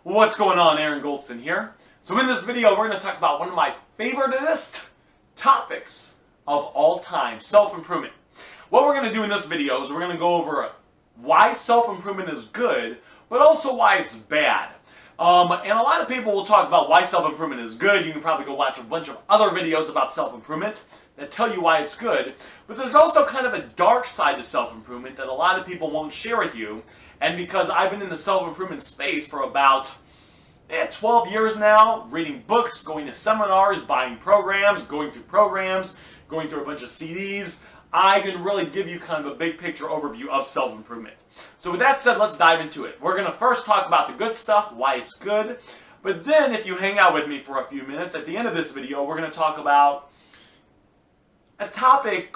Well, what's going on? Aaron Goldsten here. So in this video, we're going to talk about one of my favoriteest topics of all time, self-improvement. What we're going to do in this video is we're going to go over why self-improvement is good, but also why it's bad. And a lot of people will talk about why self-improvement is good. You can probably go watch a bunch of other videos about self-improvement that tell you why it's good. But there's also kind of a dark side to self-improvement that a lot of people won't share with you. And because I've been in the self-improvement space for about 12 years now, reading books, going to seminars, buying programs, going through a bunch of CDs, I can really give you kind of a big picture overview of self-improvement. So with that said, let's dive into it. We're going to first talk about the good stuff, why it's good. But then if you hang out with me for a few minutes, at the end of this video, we're going to talk about a topic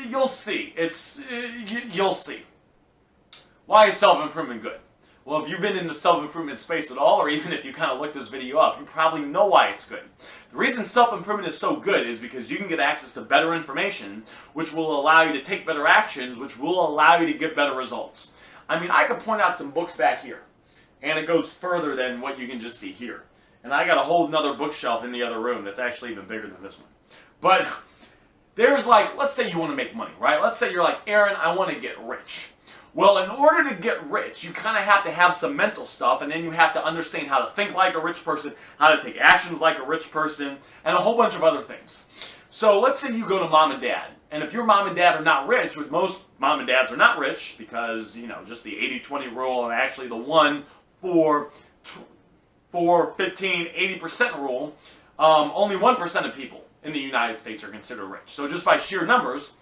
you'll see. You'll see. Why is self-improvement good? Well, if you've been in the self-improvement space at all, or even if you kind of look this video up, you probably know why it's good. The reason self-improvement is so good is because you can get access to better information, which will allow you to take better actions, which will allow you to get better results. I mean, I could point out some books back here, and it goes further than what you can just see here. And I got a whole nother bookshelf in the other room that's actually even bigger than this one. But there's like, let's say you want to make money, right? Let's say you're like, Aaron, I want to get rich. Well, in order to get rich, you kind of have to have some mental stuff, and then you have to understand how to think like a rich person, how to take actions like a rich person, and a whole bunch of other things. So let's say you go to mom and dad, and if your mom and dad are not rich, which most mom and dads are not rich, because, you know, just the 80-20 rule, and actually the 1-4-15-80% rule, only 1% of people in the United States are considered rich. So just by sheer numbers,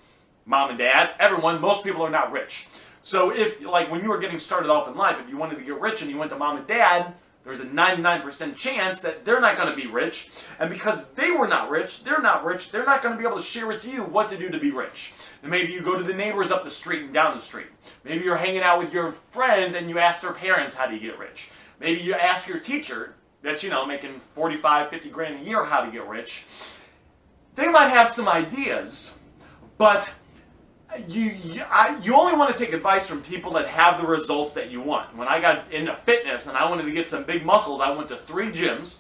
mom and dads, everyone, most people are not rich. So if, like, when you were getting started off in life, if you wanted to get rich and you went to mom and dad, there's a 99% chance that they're not going to be rich. And because they were not rich, they're not going to be able to share with you what to do to be rich. And maybe you go to the neighbors up the street and down the street. Maybe you're hanging out with your friends and you ask their parents, how do you get rich? Maybe you ask your teacher that's, you know, making 45, 50 grand a year how to get rich. They might have some ideas, but you only want to take advice from people that have the results that you want. When I got into fitness and I wanted to get some big muscles, I went to 3 gyms.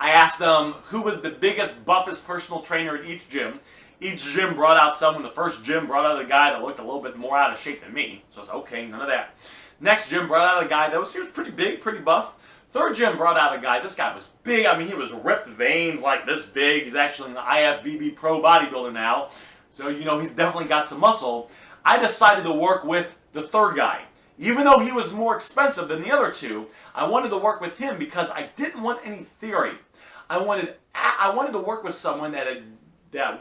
I asked them who was the biggest, buffest personal trainer at each gym. Each gym brought out someone. The first gym brought out a guy that looked a little bit more out of shape than me. So I was okay, none of that. Next gym brought out a guy that was pretty big, pretty buff. Third gym brought out a guy. This guy was big. I mean, he was ripped veins like this big. He's actually an IFBB pro bodybuilder now. So, you know, he's definitely got some muscle. I decided to work with the third guy. Even though he was more expensive than the other 2, I wanted to work with him because I didn't want any theory. I wanted to work with someone that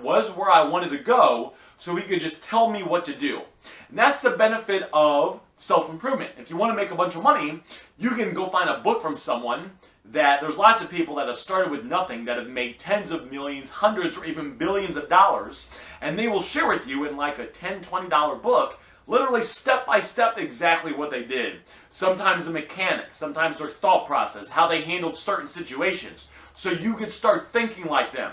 was where I wanted to go so he could just tell me what to do. And that's the benefit of self-improvement. If you want to make a bunch of money, you can go find a book from someone that there's lots of people that have started with nothing that have made tens of millions, hundreds, or even billions of dollars, and they will share with you in like a $10, $20 book, literally step by step exactly what they did. Sometimes the mechanics, sometimes their thought process, how they handled certain situations, so you could start thinking like them.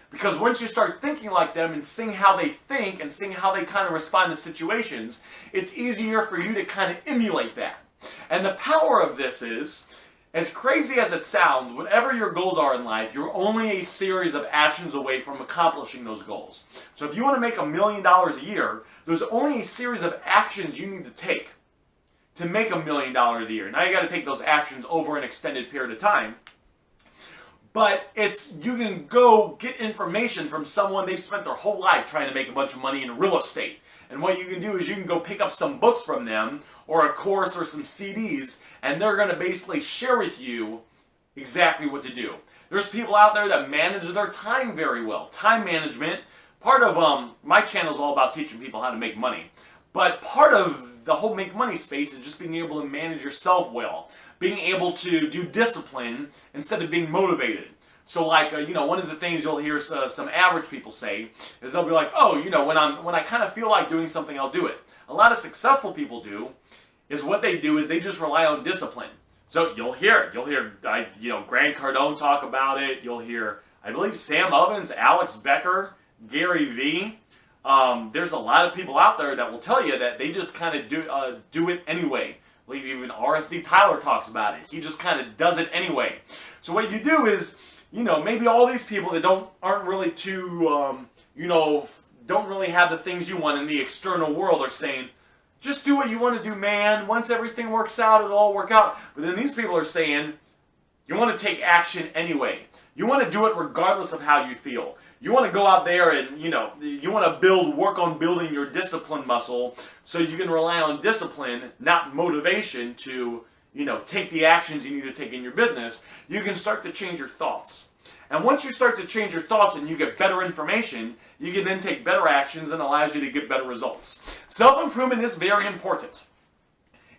Because once you start thinking like them and seeing how they think and seeing how they kind of respond to situations, it's easier for you to kind of emulate that. And the power of this is, as crazy as it sounds, whatever your goals are in life, you're only a series of actions away from accomplishing those goals. So if you want to make $1 million a year, there's only a series of actions you need to take to make $1 million a year. Now you got to take those actions over an extended period of time. But you can go get information from someone they've spent their whole life trying to make a bunch of money in real estate. And what you can do is you can go pick up some books from them or a course or some CDs, and they're going to basically share with you exactly what to do. There's people out there that manage their time very well. Time management, part of my channel is all about teaching people how to make money. But part of the whole make money space is just being able to manage yourself well. Being able to do discipline instead of being motivated. So like, you know, one of the things you'll hear some average people say is they'll be like, oh, you know, when I kind of feel like doing something, I'll do it. A lot of successful people do is what they do is they just rely on discipline. So you'll hear Grant Cardone talk about it. You'll hear, I believe, Sam Ovens, Alex Becker, Gary Vee. There's a lot of people out there that will tell you that they just kind of do it anyway. believe even RSD Tyler talks about it. He just kind of does it anyway. So what you do is, maybe all these people that aren't really too, don't really have the things you want in the external world are saying, just do what you want to do, man. Once everything works out, it'll all work out. But then these people are saying, you want to take action anyway. You want to do it regardless of how you feel. You want to go out there and, you want to work on building your discipline muscle so you can rely on discipline, not motivation to, take the actions you need to take in your business. You can start to change your thoughts. And once you start to change your thoughts and you get better information, you can then take better actions and allows you to get better results. Self-improvement is very important,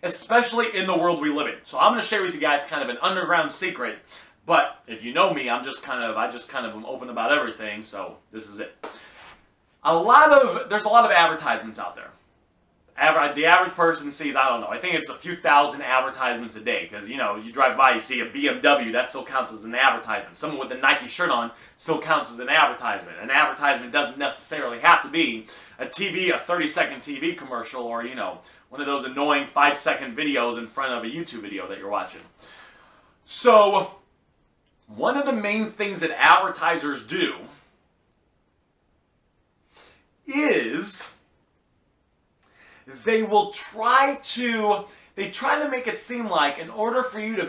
especially in the world we live in. So I'm going to share with you guys kind of an underground secret. But if you know me, I just kind of am open about everything, so this is it. There's a lot of advertisements out there. The average person sees, I don't know, I think it's a few thousand advertisements a day, because, you drive by, you see a BMW, that still counts as an advertisement. Someone with a Nike shirt on still counts as an advertisement. An advertisement doesn't necessarily have to be a 30-second TV commercial, or, one of those annoying 5-second videos in front of a YouTube video that you're watching. So one of the main things that advertisers do is they try to make it seem like in order for you to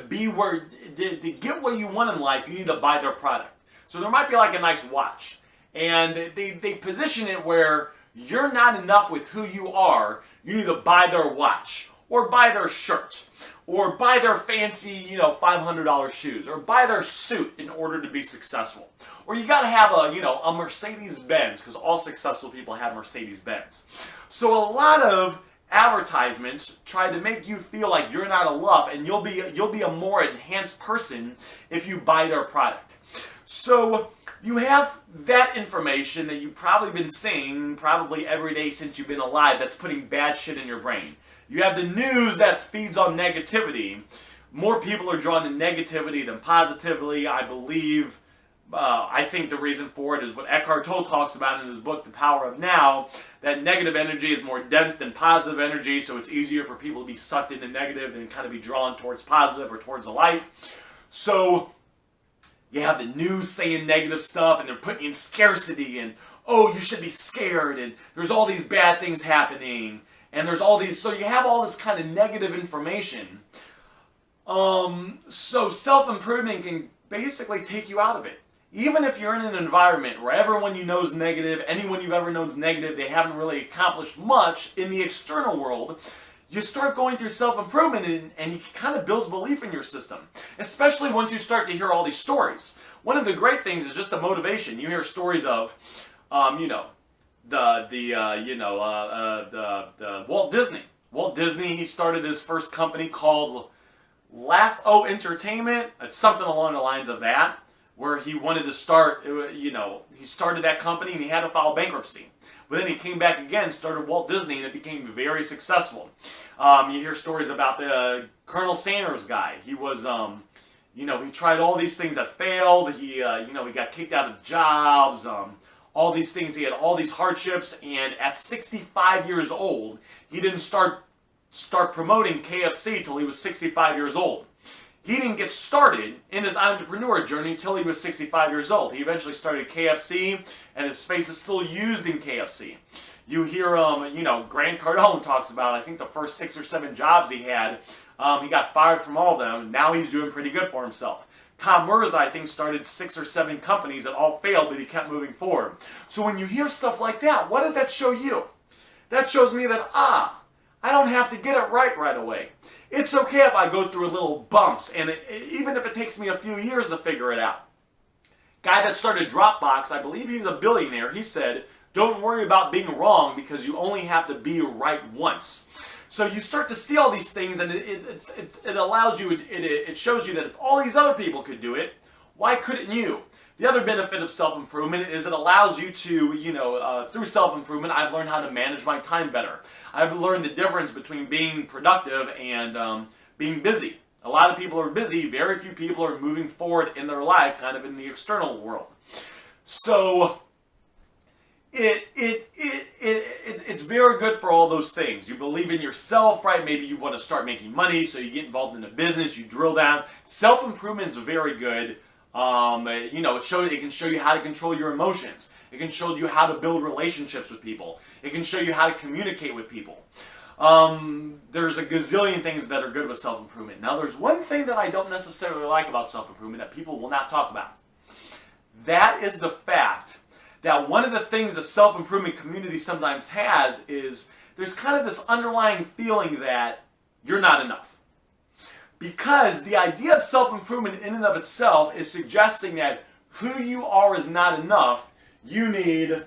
get what you want in life, you need to buy their product. So there might be like a nice watch, and they position it where you're not enough with who you are. You need to buy their watch, or buy their shirt, or buy their fancy, $500 shoes, or buy their suit in order to be successful. Or you gotta have a Mercedes-Benz, because all successful people have Mercedes-Benz. So a lot of advertisements try to make you feel like you're not enough, and you'll be a more enhanced person if you buy their product. So you have that information that you've probably been seeing probably every day since you've been alive that's putting bad shit in your brain. You have the news that feeds on negativity. More people are drawn to negativity than positively, I believe. I think the reason for it is what Eckhart Tolle talks about in his book, The Power of Now, that negative energy is more dense than positive energy, so it's easier for people to be sucked into negative than kind of be drawn towards positive or towards the light. So you have the news saying negative stuff, and they're putting in scarcity, and, oh, you should be scared, and there's all these bad things happening. And there's all these, so you have all this kind of negative information. So self-improvement can basically take you out of it. Even if you're in an environment where everyone you know is negative, anyone you've ever known is negative, they haven't really accomplished much in the external world, you start going through self-improvement and it kind of builds belief in your system. Especially once you start to hear all these stories. One of the great things is just the motivation. You hear stories of, the Walt Disney. Walt Disney, he started his first company called Laugh-O Entertainment. It's something along the lines of that, where he wanted to start, he started that company and he had to file bankruptcy. But then he came back again, started Walt Disney, and it became very successful. You hear stories about the Colonel Sanders guy. He was, he tried all these things that failed. He got kicked out of jobs. All these things, he had all these hardships, and at 65 years old, he didn't start promoting KFC till he was 65 years old. He didn't get started in his entrepreneur journey until he was 65 years old. He eventually started KFC, and his face is still used in KFC. You hear, Grant Cardone talks about, I think the first 6 or 7 jobs he had, he got fired from all of them. Now he's doing pretty good for himself. Tom Mirza, I think, started 6 or 7 companies that all failed, but he kept moving forward. So when you hear stuff like that, what does that show you? That shows me that, I don't have to get it right away. It's okay if I go through little bumps, and even if it takes me a few years to figure it out. Guy that started Dropbox, I believe he's a billionaire, he said, don't worry about being wrong because you only have to be right once. So you start to see all these things, and it allows you, it shows you that if all these other people could do it, why couldn't you? The other benefit of self-improvement is it allows you to, through self-improvement, I've learned how to manage my time better. I've learned the difference between being productive and being busy. A lot of people are busy, very few people are moving forward in their life, kind of in the external world. So it's very good for all those things. You believe in yourself, right? Maybe you want to start making money, so you get involved in a business, you drill down. Self-improvement is very good. It can show you how to control your emotions. It can show you how to build relationships with people. It can show you how to communicate with people. There's a gazillion things that are good with self-improvement. Now, there's one thing that I don't necessarily like about self-improvement that people will not talk about. That is the fact that one of the things the self-improvement community sometimes has is there's kind of this underlying feeling that you're not enough. Because the idea of self-improvement in and of itself is suggesting that who you are is not enough. You need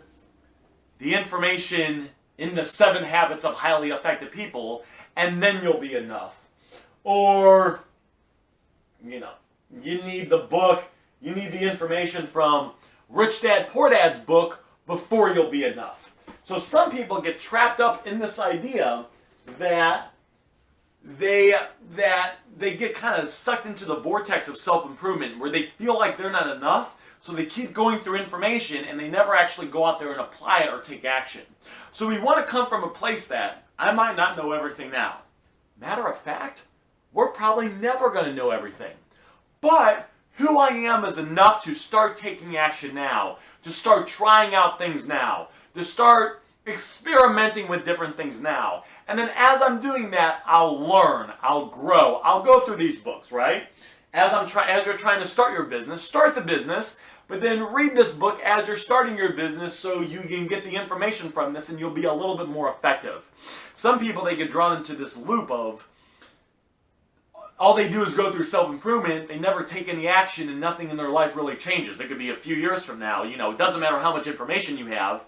the information in the 7 Habits of Highly Effective People, and then you'll be enough. Or, you need the book, you need the information from Rich Dad Poor Dad's book before you'll be enough. So some people get trapped up in this idea that they get kind of sucked into the vortex of self-improvement where they feel like they're not enough, so they keep going through information and they never actually go out there and apply it or take action. So we want to come from a place that I might not know everything now. Matter of fact, we're probably never going to know everything. But who I am is enough to start taking action now, to start trying out things now, to start experimenting with different things now. And then as I'm doing that, I'll learn, I'll grow, I'll go through these books, right? As you're trying to start your business, start the business, but then read this book as you're starting your business so you can get the information from this and you'll be a little bit more effective. Some people, they get drawn into this loop of all they do is go through self-improvement, they never take any action, and nothing in their life really changes. It could be a few years from now. It doesn't matter how much information you have.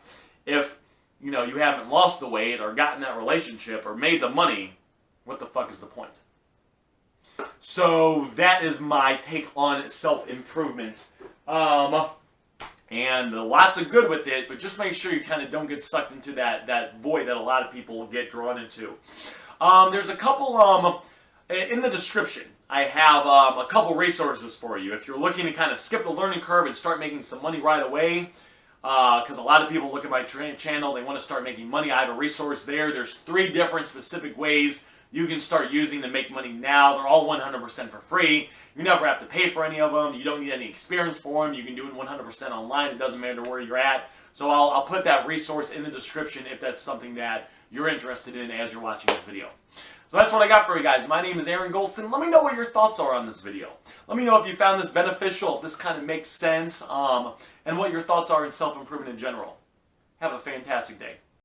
If, you haven't lost the weight or gotten that relationship or made the money, what the fuck is the point? So that is my take on self-improvement. And lots of good with it, but just make sure you kind of don't get sucked into that void that a lot of people get drawn into. There's a couple... in the description, I have a couple resources for you. If you're looking to kind of skip the learning curve and start making some money right away, because a lot of people look at my channel, they want to start making money, I have a resource there. There's 3 different specific ways you can start using to make money now. They're all 100% for free. You never have to pay for any of them. You don't need any experience for them. You can do it 100% online. It doesn't matter where you're at. So I'll put that resource in the description if that's something that you're interested in as you're watching this video. So that's what I got for you guys. My name is Aaron Goldsten. Let me know what your thoughts are on this video. Let me know if you found this beneficial, if this kind of makes sense, and what your thoughts are in self-improvement in general. Have a fantastic day.